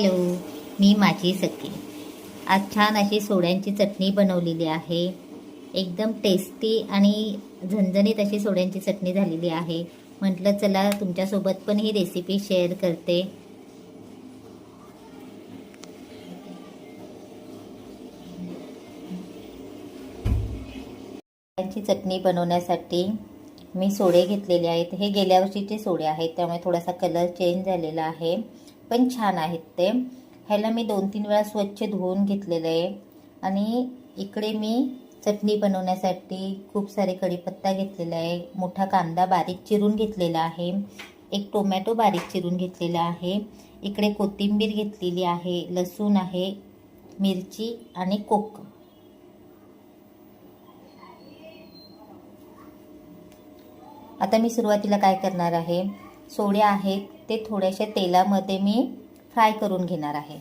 Hello, मी माझी सखी. आज छान अशी सोड्यांची चटणी बनवलेली आहे. एकदम टेस्टी आणि झणझणीत अशी सोड्यांची चटणी झालेली आहे. म्हटलं चला तुमच्यासोबत पण ही रेसिपी शेअर करते. सोड्यांची चटणी बनवण्यासाठी मी सोडे घेतलेले आहेत. हे गेल्या वर्षीचे सोडे आहेत, त्यामुळे थोडासा कलर चेंज झालेला आहे, पण छान आहेत ते. ह्याला मी 2-3 वेळा स्वच्छ धुवून घेतलेलं आहे. आणि इकडे मी चटणी बनवण्यासाठी खूप सारे कढीपत्ता घेतलेला आहे, मोठा कांदा बारीक चिरून घेतलेला आहे, एक टोमॅटो बारीक चिरून घेतलेला आहे, इकडे कोथिंबीर घेतलेली आहे, लसूण आहे, मिरची आणि कोकम. आता मी सुरुवातीला काय करणार आहे, सोडे आहेत ते थोड्याशा तेलामध्ये मी फ्राय करून घेणार आहे.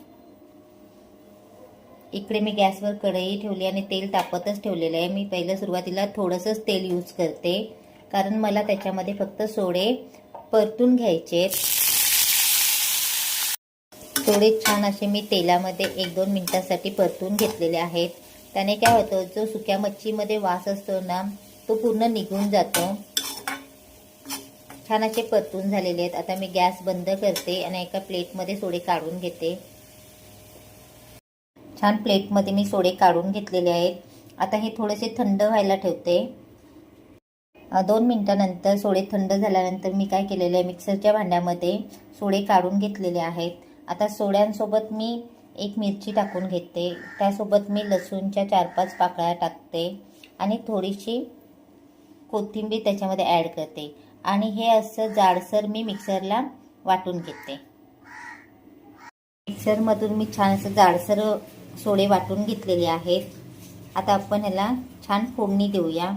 इकडे मी गॅसवर कढई ठेवली आणि तेल तापतच ठेवलेलं आहे. मी पहिलं सुरुवातीला थोडंसंच तेल यूज करते, कारण मला त्याच्यामध्ये फक्त सोडे परतून घ्यायचे. सोडे छान असे मी तेलामध्ये 1-2 मिनिटांसाठी परतून घेतलेले आहेत. त्याने काय होतं, जो सुक्या मच्छीमध्ये वास असतो ना, तो पूर्ण निघून जातो. छान असे परतून झालेले आहेत. आता मी गॅस बंद करते आणि एका प्लेटमध्ये सोडे काढून घेते. छान प्लेटमध्ये मी सोडे काढून घेतलेले आहेत. आता हे थोडेसे थंड व्हायला ठेवते. 2 मिनिटांनंतर सोडे थंड झाल्यानंतर मी काय केलेलं आहे, मिक्सरच्या भांड्यामध्ये सोडे काढून घेतलेले आहेत. आता सोड्यांसोबत मी एक मिरची टाकून घेते, त्यासोबत मी लसूणच्या 4-5 पाकळ्या टाकते आणि थोडीशी कोथिंबीर त्याच्यामध्ये ॲड करते. आणि हे असं जाडसर मी मिक्सरला वाटून घेते. मिक्सरमधून मी छान असं जाडसर सोडे वाटून घेतलेले आहेत. आता आपण ह्याला छान फोडणी देऊया.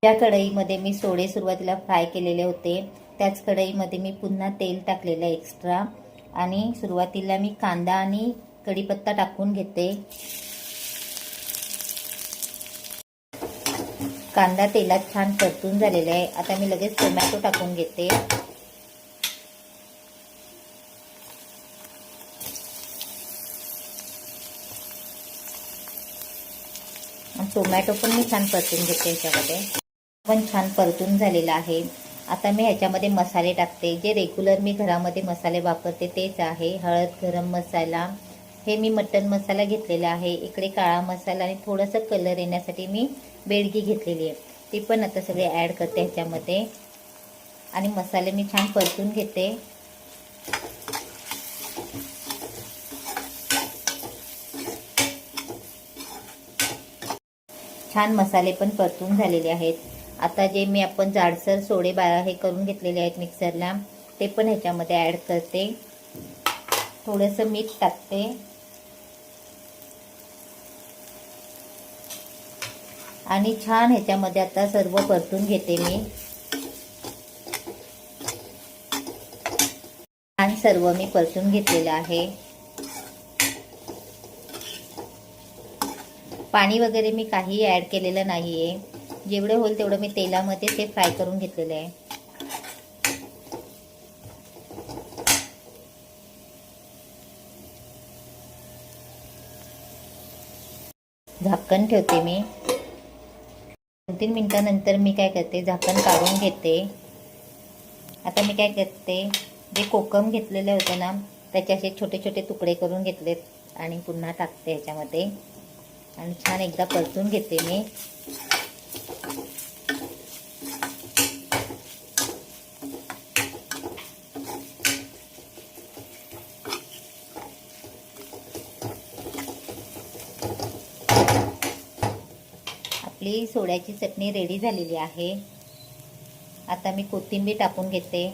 त्या कढईमध्ये मी सोडे सुरुवातीला फ्राय केलेले होते, त्याच कढईमध्ये मी पुन्हा तेल टाकलेलं एक्स्ट्रा आणि सुरुवातीला मी कांदा आणि कढीपत्ता टाकून घेते. कांदा तेलात छान परतून झालेला आहे. आता मी लगेच टोमॅटो टाकून घेते. टोमॅटो पण मी छान परतून घेते. ह्याच्यामध्ये पण छान परतून झालेला आहे. आता मी ह्याच्यामध्ये मसाले टाकते. जे रेग्युलर मी घरामध्ये मसाले वापरते तेच आहे. हळद, गरम मसाला, हे मी मटन मसाला घेतलेला आहे. इकडे काळा मसाला आणि थोडंसं कलर येण्यासाठी मी बेडगी घेतलेली आहे, ती पण आता सगळे ॲड करते ह्याच्यामध्ये. आणि मसाले मी छान परतून घेते. छान मसाले पण परतून झालेले आहेत. आता जे मी आपण जाडसर सोडे हे करून घेतलेले आहेत मिक्सरला, ते पण ह्याच्यामध्ये ॲड करते. थोडंसं मीठ टाकते आणि छान ह्याच्यामध्ये आता सर्व परतून घेते मी. छान सर्व मी परतून घेतलेलं आहे. पाणी वगैरे मी काही ॲड केलेलं नाही आहे. जेवढं होईल तेवढं मी तेलामध्ये ते फ्राय करून घेतलेलं आहे. झाकण ठेवते मी. 2-3 मिनिटांनंतर मी काय करते, झाकण काढून घेते. आता मी काय करते, जे कोकम घेतलेले होते ना, त्याचे असे छोटे छोटे तुकडे करून घेतलेत आणि पुन्हा टाकते ह्याच्यामध्ये आणि छान एकदा परतून घेते मी. आपली सोड्याची चटणी रेडी झालेली आहे. आता मी कोथिंबीर टाकून घेते.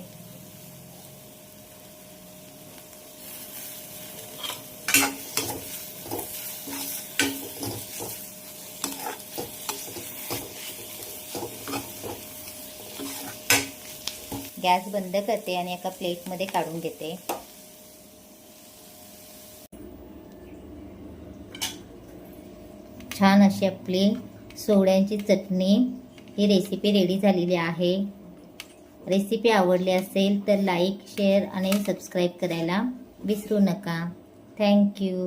गॅस बंद करते आणि एका प्लेटमध्ये काढून घेते. छान अशी आपली सोड्यांची चटणी ही रेसिपी रेडी झालेली आहे. रेसिपी आवडली असेल तर लाईक, शेअर आणि सबस्क्राईब करायला विसरू नका. थँक्यू.